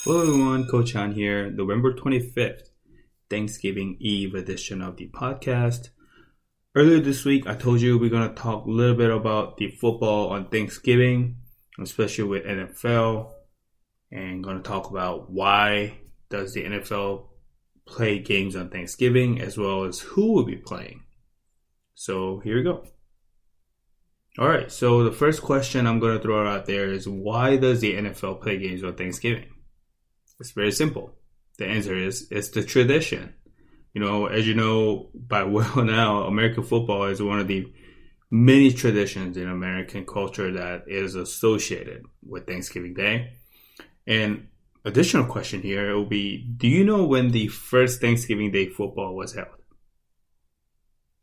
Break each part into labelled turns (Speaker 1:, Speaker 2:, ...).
Speaker 1: Hello everyone, Coach Han here, November 25th, Thanksgiving Eve edition of the podcast. Earlier this week, I told you we're going to talk a little bit about the football on Thanksgiving, especially with NFL, and going to talk about why does the NFL play games on Thanksgiving, as well as who will be playing. So here we go. All right, so the first question I'm going to throw out there is, why does the NFL play games on Thanksgiving? It's very simple. The answer is, it's the tradition. As you know by well now, American football is one of the many traditions in American culture that is associated with Thanksgiving Day. And additional question here will be, do you know when the first Thanksgiving Day football was held?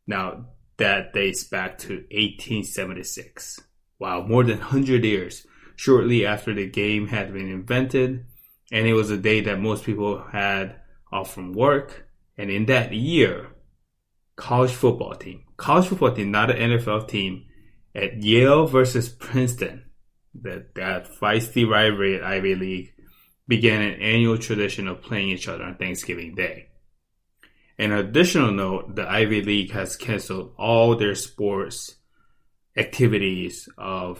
Speaker 1: Now, that dates back to 1876. Wow, more than 100 years, shortly after the game had been invented. And it was a day that most people had off from work. And in that year, college football team, not an NFL team, at Yale versus Princeton, that feisty rivalry at Ivy League, began an annual tradition of playing each other on Thanksgiving Day. An additional note, the Ivy League has canceled all their sports activities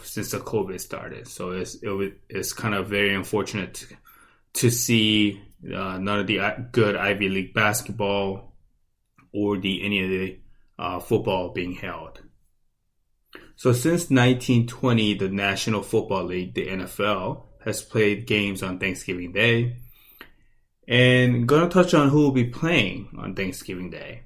Speaker 1: since the COVID started. So it's kind of very unfortunate to see none of the good Ivy League basketball or any of the football being held. So since 1920, the National Football League, the NFL, has played games on Thanksgiving Day. And going to touch on who will be playing on Thanksgiving Day.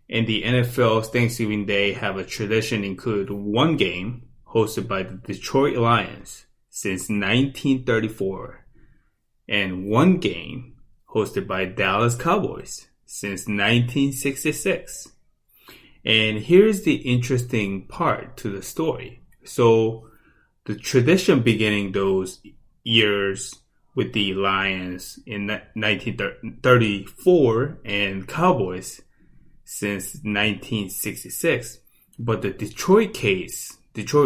Speaker 1: And the NFL's Thanksgiving Day have a tradition include one game hosted by the Detroit Lions since 1934. And one game hosted by Dallas Cowboys since 1966. And here's the interesting part to the story. So the tradition beginning those years with the Lions in 1934 and Cowboys since 1966. But the Detroit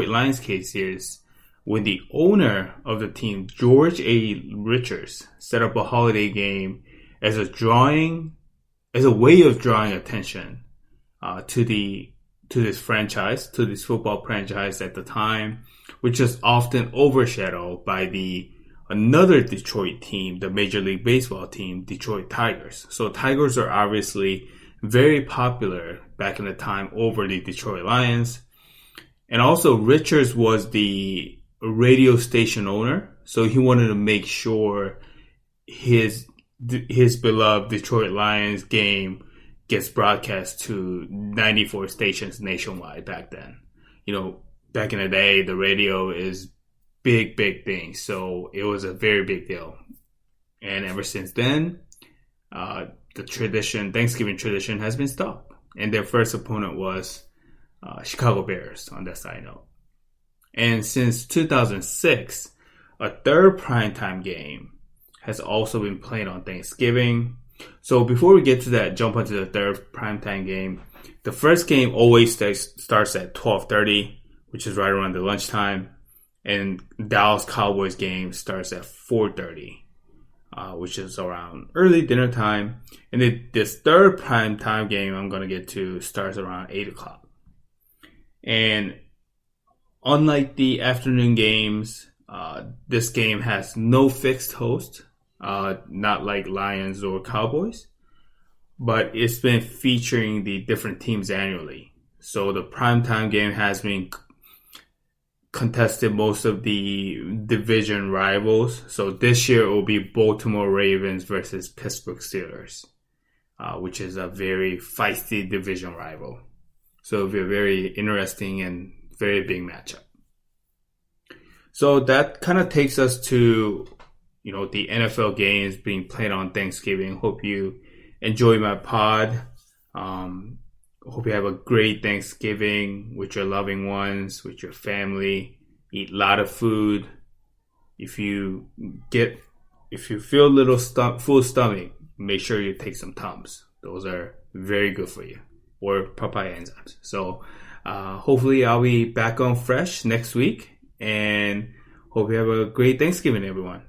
Speaker 1: Lions case is when the owner of the team, George A. Richards, set up a holiday game as a way of drawing attention to this football franchise at the time, which is often overshadowed by another Detroit team, the Major League Baseball team, Detroit Tigers. So Tigers are obviously very popular back in the time over the Detroit Lions. And also Richards was the radio station owner, so he wanted to make sure his beloved Detroit Lions game gets broadcast to 94 stations nationwide back then. Back in the day, the radio is big thing, so it was a very big deal. And ever since then, the Thanksgiving tradition has been stopped. And their first opponent was Chicago Bears, on that side note. And since 2006, a third primetime game has also been played on Thanksgiving. So before we get to that, jump into the third primetime game. The first game always starts at 12:30, which is right around the lunchtime. And Dallas Cowboys game starts at 4:30, which is around early dinner time. And this third primetime game I'm going to get to starts around 8 o'clock. And unlike the afternoon games, this game has no fixed host, not like Lions or Cowboys, but it's been featuring the different teams annually. So the primetime game has been contested most of the division rivals. So this year it will be Baltimore Ravens versus Pittsburgh Steelers, which is a very feisty division rival. So it'll be a very interesting and very big matchup. So that kind of takes us to, the NFL games being played on Thanksgiving. Hope you enjoy my pod. Hope you have a great Thanksgiving with your loving ones, with your family. Eat a lot of food. If you feel a little full stomach, make sure you take some Tums. Those are very good for you. Or papaya enzymes. So hopefully I'll be back on fresh next week. And hope you have a great Thanksgiving, everyone.